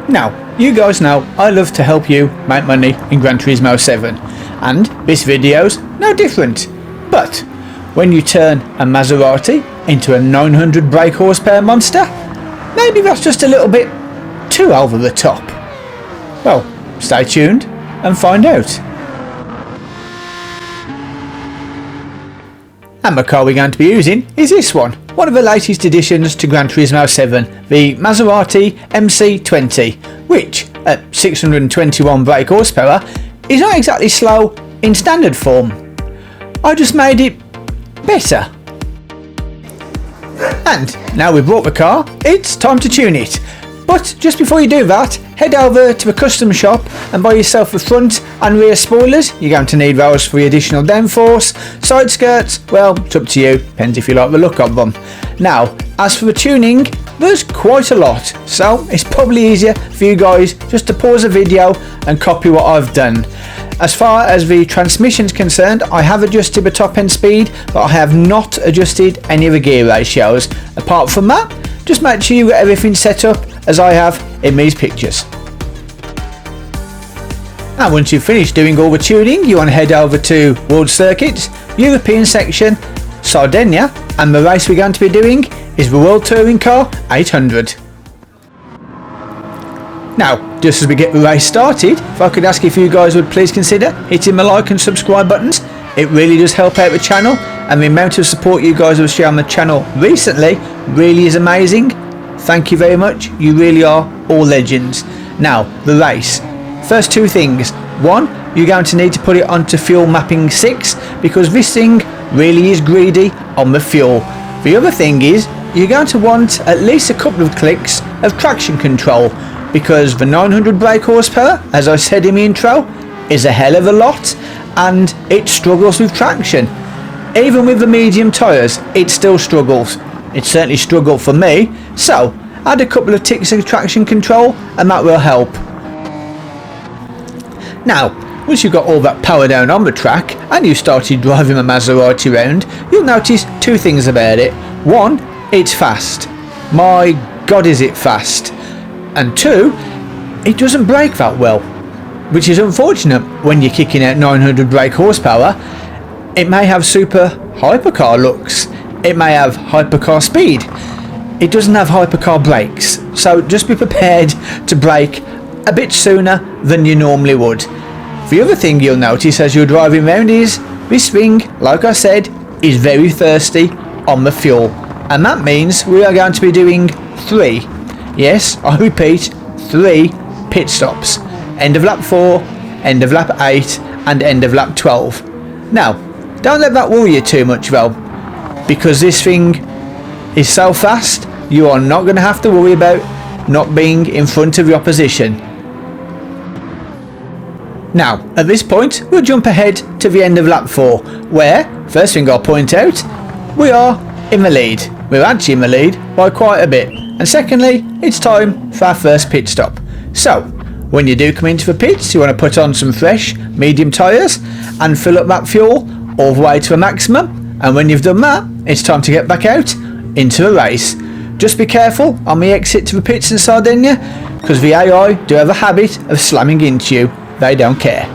Now, you guys know I love to help you make money in Gran Turismo 7, and this video's no different. But when you turn a Maserati into a 900 brake horsepower monster, maybe that's just a little bit too over the top. Well, stay tuned and find out. And the car we're going to be using is this one of the latest additions to Gran Turismo 7, the Maserati MC20, which at 621 brake horsepower is not exactly slow in standard form. I just made it better. And now we've brought the car, it's time to tune it. But just before you do that, head over to the custom shop and buy yourself the front and rear spoilers. You're going to need those for the additional downforce. Side skirts, well, it's up to you, depends if you like the look of them. Now, as for the tuning, there's quite a lot, so it's probably easier for you guys just to pause the video and copy what I've done. As far as the transmission's concerned, I have adjusted the top end speed, but I have not adjusted any of the gear ratios. Apart from that, just make sure you've got everything set up as I have in these pictures. And once you've finished doing all the tuning, you want to head over to World Circuits, European section, Sardinia, and the race we're going to be doing is the World Touring Car 800. Now, just as we get the race started, if I could ask if you guys would please consider hitting the like and subscribe buttons. It really does help out the channel, and the amount of support you guys have shown the channel recently really is amazing. Thank you very much, you really are all legends. Now, the race. First two things. One, you're going to need to put it onto fuel mapping 6 because this thing really is greedy on the fuel. The other thing is, you're going to want at least a couple of clicks of traction control because the 900 brake horsepower, as I said in the intro, is a hell of a lot and it struggles with traction. Even with the medium tyres, it still struggles. It certainly struggled for me, so add a couple of ticks of traction control and that will help. Now, once you've got all that power down on the track and you started driving the Maserati around, you'll notice two things about it. One, it's fast. My God, is it fast. And two, it doesn't brake that well, which is unfortunate when you're kicking out 900 brake horsepower. It may have super hypercar looks. It may have hypercar speed. It doesn't have hypercar brakes, so just be prepared to brake a bit sooner than you normally would. The other thing you'll notice as you're driving around is this thing, like I said, is very thirsty on the fuel, and that means we are going to be doing 3, yes, I repeat, 3 pit stops. End of lap 4, end of lap 8 and end of lap 12. Now, don't let that worry you too much though, because this thing is so fast you are not going to have to worry about not being in front of your opposition. Now, at this point, we'll jump ahead to the end of lap 4, where, first thing I'll point out, we are in the lead. We're actually in the lead by quite a bit. And secondly, it's time for our first pit stop. So, when you do come into the pits, you want to put on some fresh, medium tyres and fill up that fuel all the way to a maximum. And when you've done that, it's time to get back out into the race. Just be careful on the exit to the pits in Sardinia, because the AI do have a habit of slamming into you. They don't care.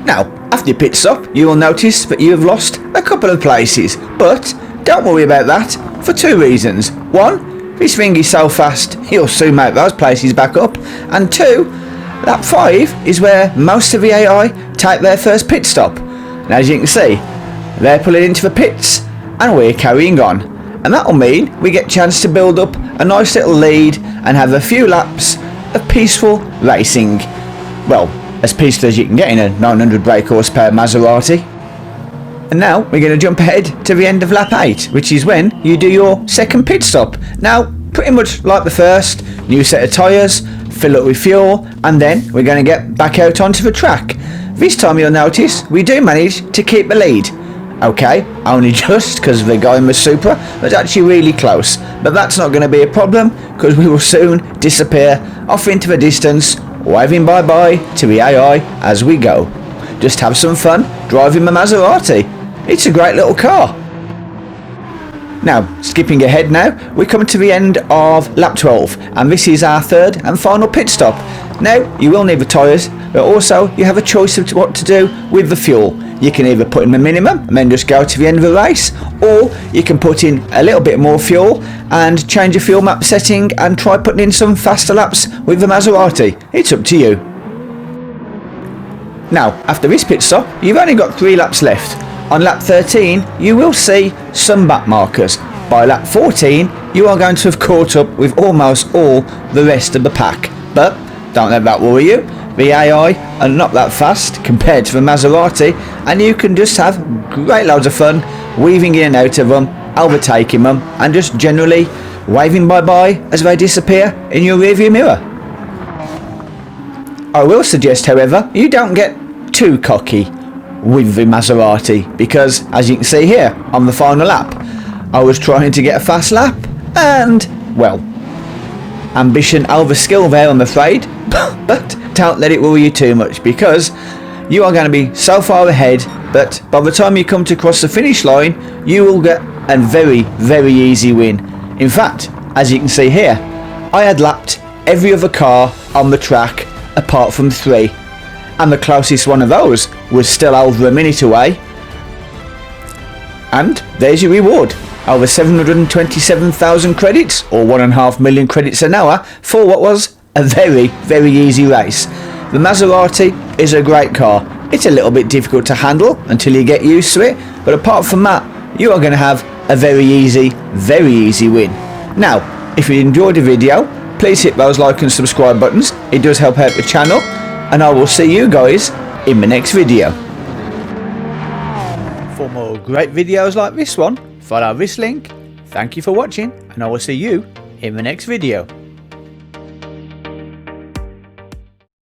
Now, after your pit stop, you will notice that you have lost a couple of places, but don't worry about that for 2 reasons. 1, this thing is so fast you'll soon make those places back up, and 2, lap 5 is where most of the AI take their first pit stop. And as you can see, they're pulling into the pits and we're carrying on, and that'll mean we get a chance to build up a nice little lead and have a few laps of peaceful racing. Well, as peaceful as you can get in a 900 brake horsepower Maserati. And now we're going to jump ahead to the end of lap 8, which is when you do your second pit stop. Now, pretty much like the first, new set of tyres, fill up with fuel, and then we're going to get back out onto the track. This time you'll notice we do manage to keep the lead. Okay, only just because the guy in the Supra was actually really close, but that's not going to be a problem because we will soon disappear off into the distance, waving bye bye to the AI as we go. Just have some fun driving the Maserati. It's a great little car. Now, skipping ahead now, we're coming to the end of lap 12, and this is our third and final pit stop. Now, you will need the tyres, but also you have a choice of what to do with the fuel. You can either put in the minimum and then just go to the end of the race, or you can put in a little bit more fuel and change your fuel map setting and try putting in some faster laps with the Maserati. It's up to you. Now, after this pit stop, you've only got 3 laps left. On lap 13, you will see some back markers. By lap 14, you are going to have caught up with almost all the rest of the pack. But don't let that worry you. The AI are not that fast compared to the Maserati, and you can just have great loads of fun weaving in and out of them, overtaking them, and just generally waving bye-bye as they disappear in your rearview mirror. I will suggest, however, you don't get too cocky with the Maserati, because as you can see here on the final lap, I was trying to get a fast lap and, well, ambition over skill there, I'm afraid. But don't let it worry you too much, because you are going to be so far ahead, but by the time you come to cross the finish line, you will get a very, very easy win. In fact, as you can see here, I had lapped every other car on the track apart from 3, and the closest one of those was still over a minute away. And there's your reward, over 727,000 credits, or 1.5 million credits an hour, for what was a very, very easy race. The Maserati is a great car. It's a little bit difficult to handle until you get used to it, but apart from that, you are going to have a very easy win. Now, if you enjoyed the video, please hit those like and subscribe buttons. It does help out the channel, and I will see you guys in the next video. For more great videos like this one, follow this link. Thank you for watching, and I will see you in the next video.